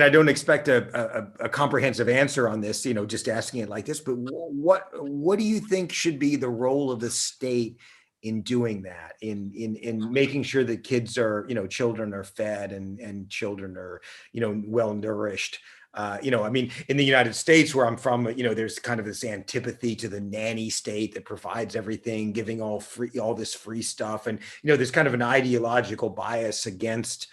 I don't expect a comprehensive answer on this, just asking it like this, but what do you think should be the role of the state in doing that, in making sure that kids are, children are fed, and children are, well nourished? I mean, in the United States, where I'm from, there's kind of this antipathy to the nanny state that provides everything, giving all this free stuff. And, there's kind of an ideological bias against,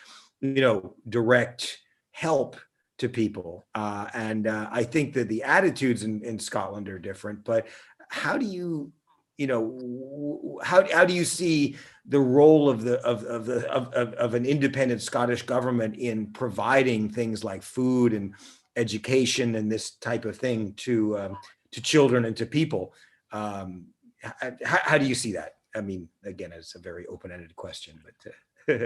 direct help to people. And I think that the attitudes in Scotland are different, but how do you, how do you see the role of an independent Scottish government in providing things like food and education and this type of thing to children and to people? How do you see that? I mean, again, it's a very open-ended question, but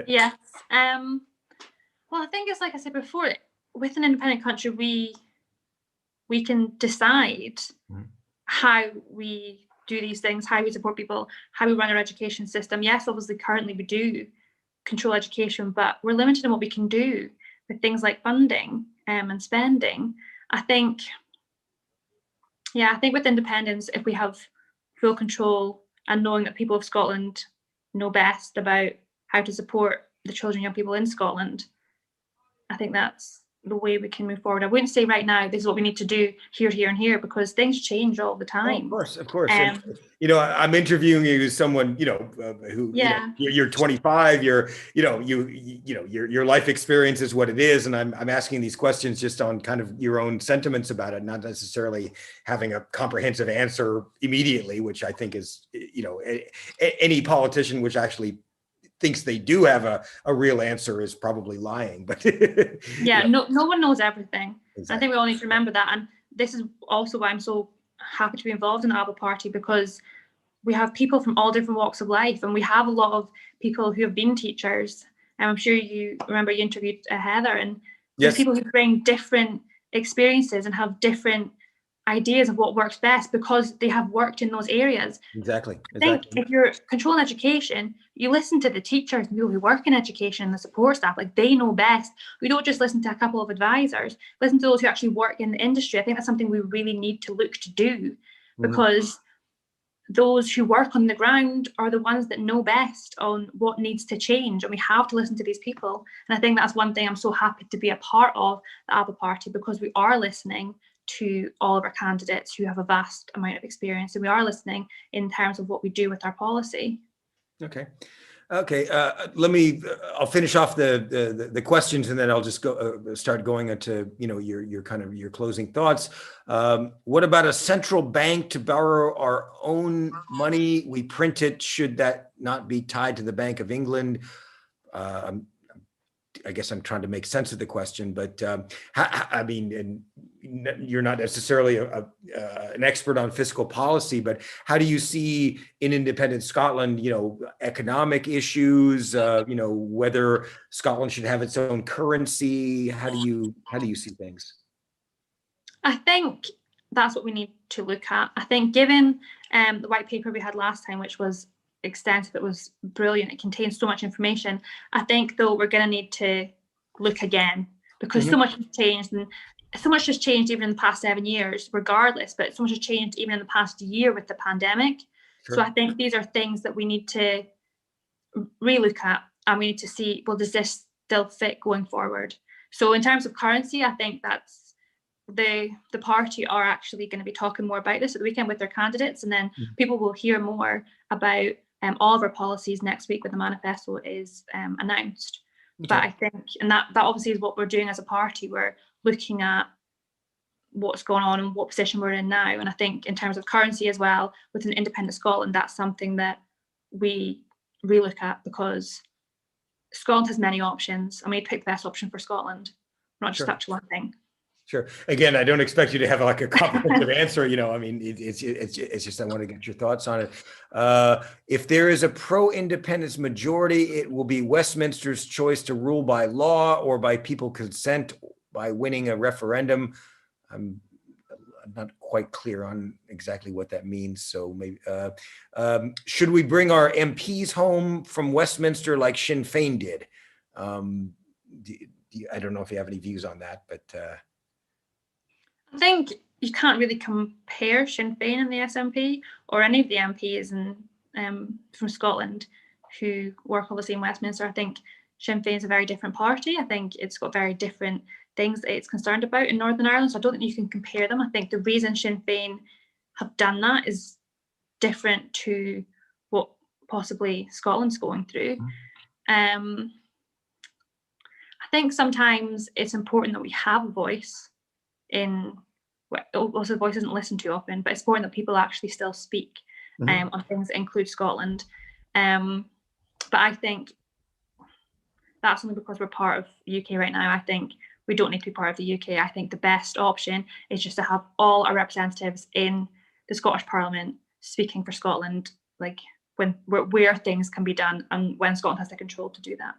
yes. Well, I think it's like I said before, with an independent country, we can decide how we do these things, how we support people, how we run our education system. Yes, obviously, currently we do control education, but we're limited in what we can do with things like funding and spending. I think with independence, if we have full control and knowing that people of Scotland know best about how to support the children and young people in Scotland, I think that's the way we can move forward. I wouldn't say right now this is what we need to do here, here, and here, because things change all the time. Oh, of course. I'm interviewing you as someone, who you're 25. Your life experience is what it is, and I'm asking these questions just on kind of your own sentiments about it, not necessarily having a comprehensive answer immediately, which I think is, any politician which actually thinks they do have a real answer is probably lying. But no one knows everything. Exactly. I think we all need to remember that, and this is also why I'm so happy to be involved in the Alba Party because we have people from all different walks of life, and we have a lot of people who have been teachers. And I'm sure you remember you interviewed Heather, and there's people who bring different experiences and have different ideas of what works best because they have worked in those areas. Exactly. I think if you're controlling education, you listen to the teachers and people who work in education and the support staff, like they know best. We don't just listen to a couple of advisors, listen to those who actually work in the industry. I think that's something we really need to look to do, because those who work on the ground are the ones that know best on what needs to change, and we have to listen to these people. And I think that's one thing I'm so happy to be a part of the Alba Party, because we are listening to all of our candidates who have a vast amount of experience, and we are listening in terms of what we do with our policy. Okay. I'll finish off the questions, and then I'll just start going into, your closing thoughts. What about a central bank to borrow our own money? We print it. Should that not be tied to the Bank of England? I guess I'm trying to make sense of the question, but and you're not necessarily an expert on fiscal policy, but how do you see in independent Scotland, economic issues, whether Scotland should have its own currency? How do you see things? I think that's what we need to look at. I think given the white paper we had last time, which was extensive, it was brilliant, it contains so much information. I think though we're going to need to look again, because so much has changed, and so much has changed even in the past 7 years regardless, but so much has changed even in the past year with the pandemic. So I think these are things that we need to relook at, and we need to see, well, does this still fit going forward? So in terms of currency, I think that's the party are actually going to be talking more about this at the weekend with their candidates, and then people will hear more about all of our policies next week when the manifesto is announced. Okay. But I think, and that obviously is what we're doing as a party, we're looking at what's going on and what position we're in now. And I think in terms of currency as well, with an independent Scotland, that's something that we relook at, because Scotland has many options, and we need to pick the best option for Scotland, not just stuck to one thing. Sure. Again, I don't expect you to have like a comprehensive answer. It's just I want to get your thoughts on it. If there is a pro-independence majority, it will be Westminster's choice to rule by law or by people consent by winning a referendum. I'm not quite clear on exactly what that means. So maybe should we bring our MPs home from Westminster like Sinn Féin did? I don't know if you have any views on that, but. I think you can't really compare Sinn Féin and the SNP or any of the MPs from Scotland who work obviously in Westminster. I think Sinn Féin is a very different party. I think it's got very different things that it's concerned about in Northern Ireland. So I don't think you can compare them. I think the reason Sinn Féin have done that is different to what possibly Scotland's going through. I think sometimes it's important that we have a voice also the voice isn't listened to often, but it's important that people actually still speak on things that include Scotland. But I think that's only because we're part of the UK right now. I think we don't need to be part of the UK. I think the best option is just to have all our representatives in the Scottish Parliament speaking for Scotland, like where things can be done and when Scotland has the control to do that.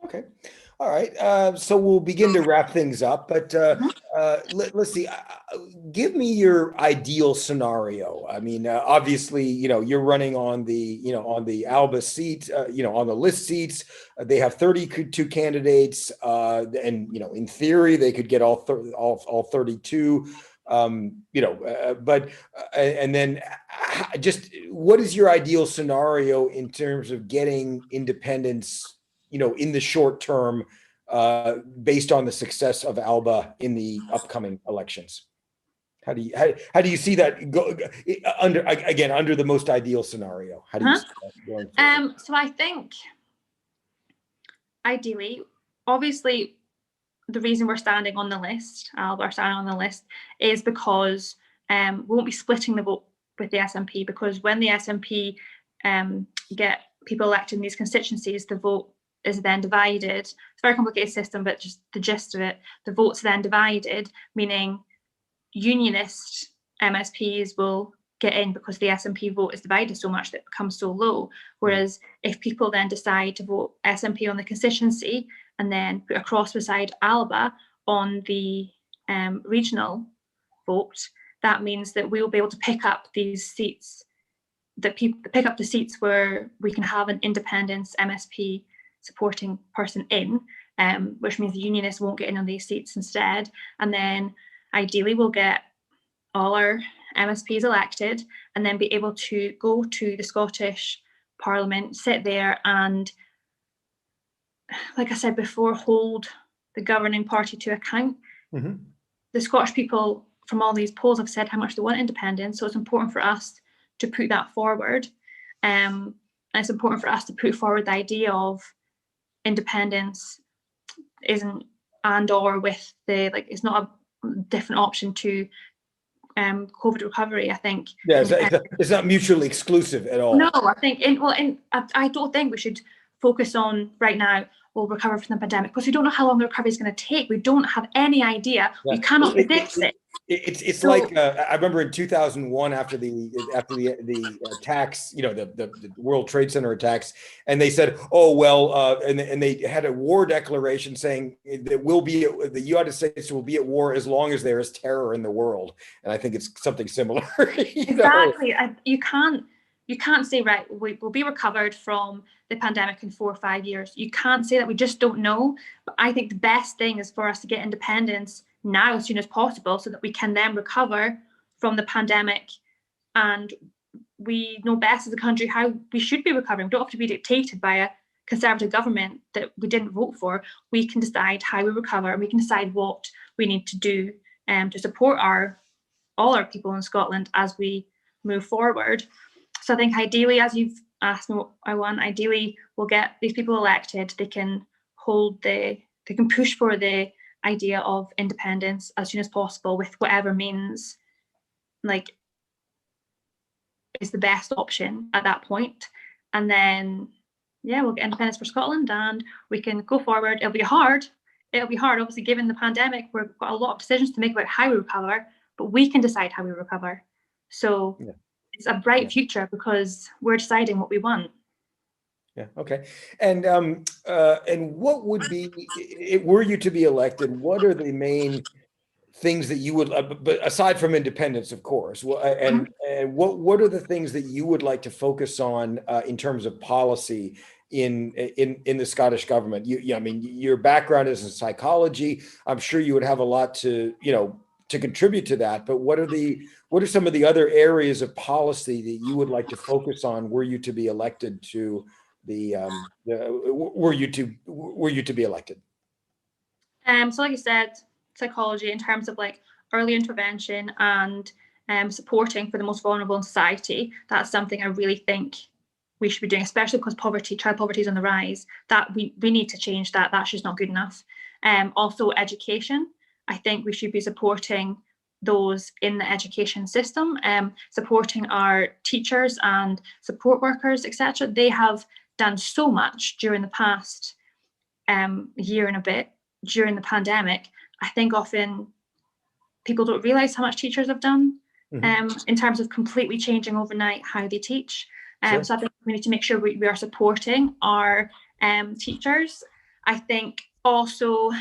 Okay. All right. So we'll begin to wrap things up, but let's see. Give me your ideal scenario. I mean, obviously, you're running on the Alba seat, on the list seats. They have 32 candidates, and in theory, they could get all 32. But and then just what is your ideal scenario in terms of getting independence? In the short term, based on the success of Alba in the upcoming elections, how do you see that go under the most ideal scenario? How do you see that going forward? So I think ideally, obviously, the reason we're standing on the list, Alba are standing on the list, is because we won't be splitting the vote with the SNP, because when the SNP get people elected in these constituencies, the vote is then divided. It's a very complicated system, but just the gist of it, the votes then divided, meaning unionist MSPs will get in because the SNP vote is divided so much that it becomes so low. Whereas if people then decide to vote SNP on the constituency and then put a cross beside Alba on the regional vote, that means that we will be able to pick up these seats, that people pick up the seats where we can have an independence MSP supporting person in, which means the unionists won't get in on these seats instead. And then ideally we'll get all our MSPs elected and then be able to go to the Scottish Parliament, sit there and, like I said before, hold the governing party to account. The Scottish people from all these polls have said how much they want independence, so it's important for us to put that forward. And it's important for us to put forward the idea of independence isn't and or with the, like, it's not a different option to COVID recovery, I think. Yeah, it's not mutually exclusive at all. No, I think, I don't think we should focus on right now, we'll recover from the pandemic, because we don't know how long the recovery is going to take. We don't have any idea. Yeah. We cannot predict it. It's so, like I remember in 2001 after the attacks, the World Trade Center attacks, and they said, oh well, and they had a war declaration saying that the United States will be at war as long as there is terror in the world, and I think it's something similar. Exactly. You can't say, right, we will be recovered from the pandemic in 4 or 5 years. You can't say that. We just don't know. But I think the best thing is for us to get independence now as soon as possible so that we can then recover from the pandemic. And we know best as a country how we should be recovering. We don't have to be dictated by a Conservative government that we didn't vote for. We can decide how we recover, and we can decide what we need to do to support all our people in Scotland as we move forward. So I think ideally, as you've asked me what I want, ideally we'll get these people elected. They can push for the idea of independence as soon as possible with whatever means, like, is the best option at that point. And then, yeah, we'll get independence for Scotland and we can go forward. It'll be hard, obviously, given the pandemic. We've got a lot of decisions to make about how we recover, but we can decide how we recover. So yeah. It's a bright future because we're deciding what we want. Yeah. Okay. And what would be, were you to be elected, what are the main things that you would, but aside from independence, of course, and what are the things that you would like to focus on in terms of policy in the Scottish government? I mean, your background is in psychology. I'm sure you would have a lot to contribute to that. But what are some of the other areas of policy that you would like to focus on were you to be elected to were you to be elected? So like I said, psychology in terms of like early intervention and supporting for the most vulnerable in society. That's something I really think we should be doing, especially because child poverty is on the rise. That we need to change that. That's just not good enough. Also education. I think we should be supporting those in the education system, supporting our teachers and support workers, etc. They have done so much during the past year and a bit during the pandemic. I think often people don't realise how much teachers have done in terms of completely changing overnight how they teach. Sure. So I think we need to make sure we are supporting our teachers. I think also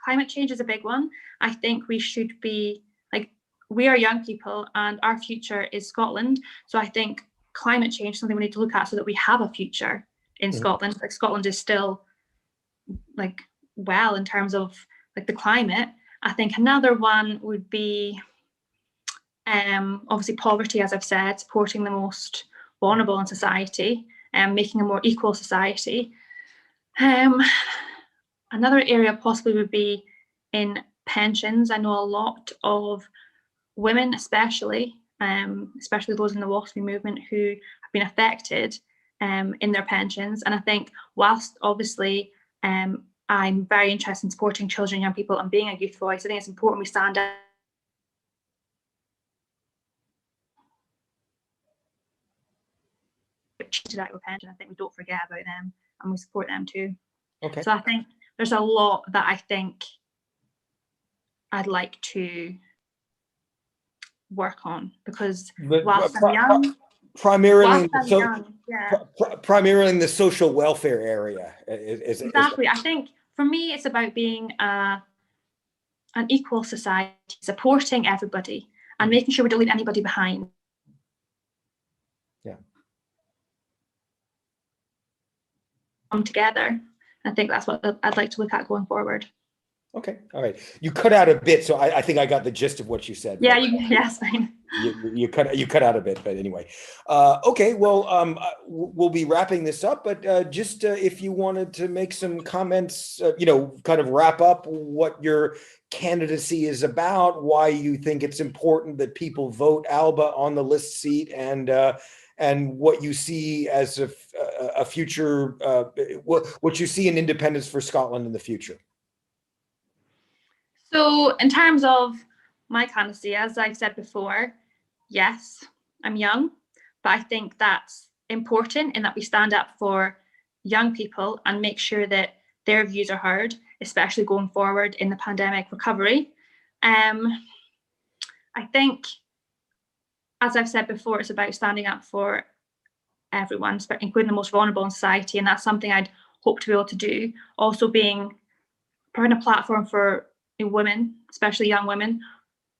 climate change is a big one. I think we should be, like, we are young people and our future is Scotland. So I think climate change is something we need to look at so that we have a future in Scotland. Like, Scotland is still like well in terms of like the climate. I think another one would be obviously poverty, as I've said, supporting the most vulnerable in society and making a more equal society. Another area possibly would be in pensions. I know a lot of women, especially those in the WASPy movement, who have been affected in their pensions. And I think whilst obviously I'm very interested in supporting children and young people and being a youth voice, I think it's important we stand up to that with pension. I think we don't forget about them and we support them too. Okay. So I think there's a lot that I think I'd like to work on, because But whilst I'm young, primarily, yeah, primarily in the social welfare area. exactly. I think for me, it's about being an equal society, supporting everybody, and making sure we don't leave anybody behind. Yeah. Come together. I think that's what I'd like to look at going forward. Okay. All right. You cut out a bit, so I think I got the gist of what you said. Yeah, yes, fine. You cut out a bit, but anyway. Okay. Well, we'll be wrapping this up, but just if you wanted to make some comments, kind of wrap up what your candidacy is about, why you think it's important that people vote Alba on the list seat, and what you see as a future, what you see in independence for Scotland in the future. So in terms of my candidacy, as I've said before, yes, I'm young, but I think that's important in that we stand up for young people and make sure that their views are heard, especially going forward in the pandemic recovery. I think, as I've said before, it's about standing up for everyone, including the most vulnerable in society, and that's something I'd hope to be able to do. Also providing a platform for women, especially young women.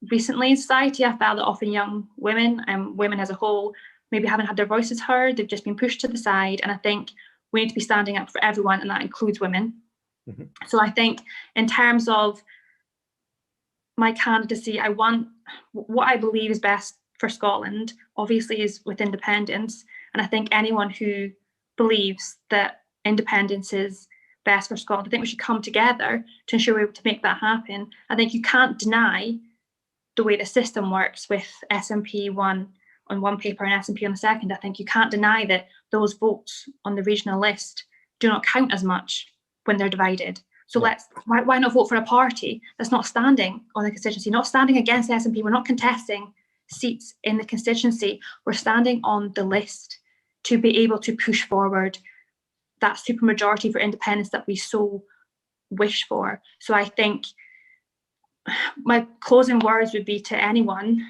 Recently in society, I found that often young women and women as a whole maybe haven't had their voices heard. They've just been pushed to the side. And I think we need to be standing up for everyone, and that includes women. Mm-hmm. So I think in terms of my candidacy, I want what I believe is best for Scotland, obviously, is with independence. And I think anyone who believes that independence is best for Scotland, I think we should come together to ensure we're able to make that happen. I think you can't deny the way the system works with SNP on one paper and SNP on the second. I think you can't deny that those votes on the regional list do not count as much when they're divided. So why not vote for a party that's not standing on the constituency, not standing against SNP? We're not contesting seats in the constituency. We're standing on the list to be able to push forward that supermajority for independence that we so wish for. So I think my closing words would be to anyone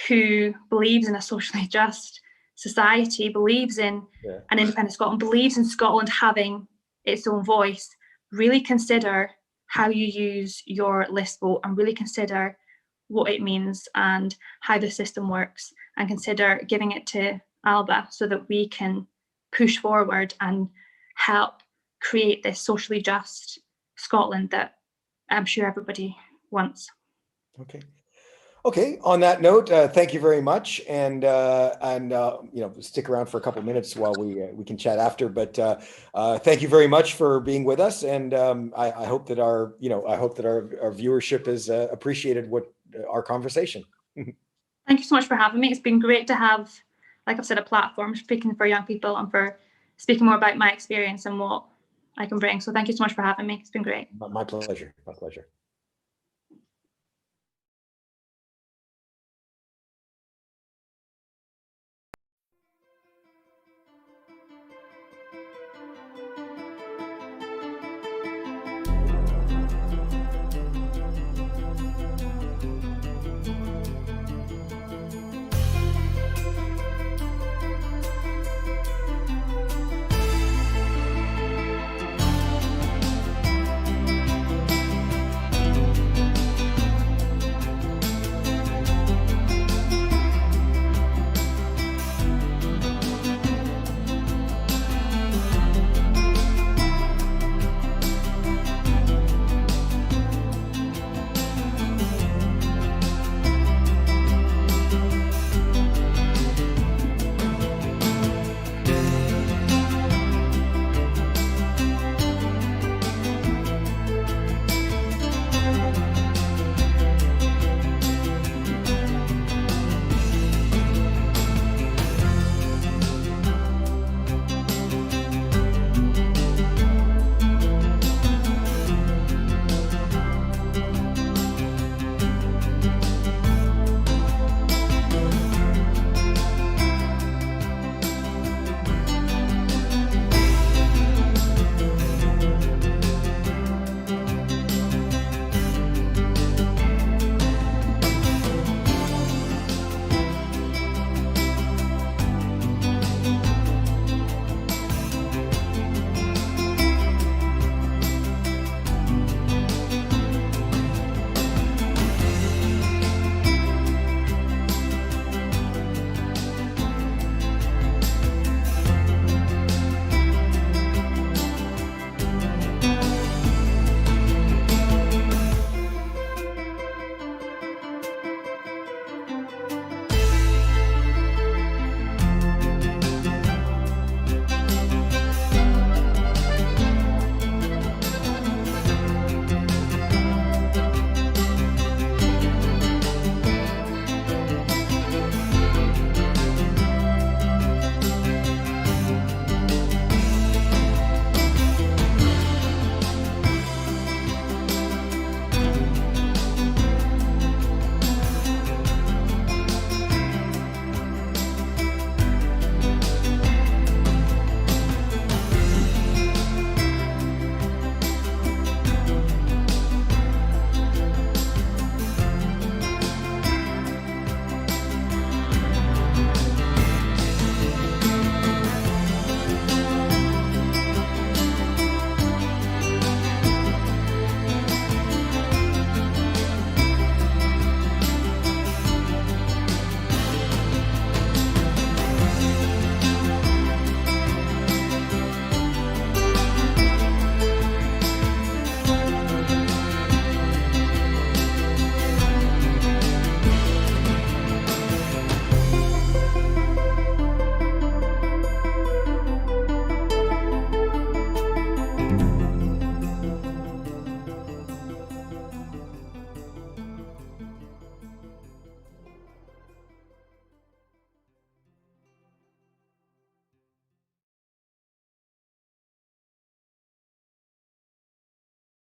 who believes in a socially just society, believes in an independent Scotland, believes in Scotland having its own voice, really consider how you use your list vote, and really consider what it means and how the system works, and consider giving it to Alba so that we can push forward and help create this socially just Scotland that I'm sure everybody wants. Okay. On that note, thank you very much, and stick around for a couple minutes while we can chat after. But thank you very much for being with us, and I hope that our viewership has appreciated our conversation. Thank you so much for having me. It's been great to have, like I've said, a platform speaking for young people and for speaking more about my experience and what I can bring. So thank you so much for having me. It's been great. My pleasure. My pleasure.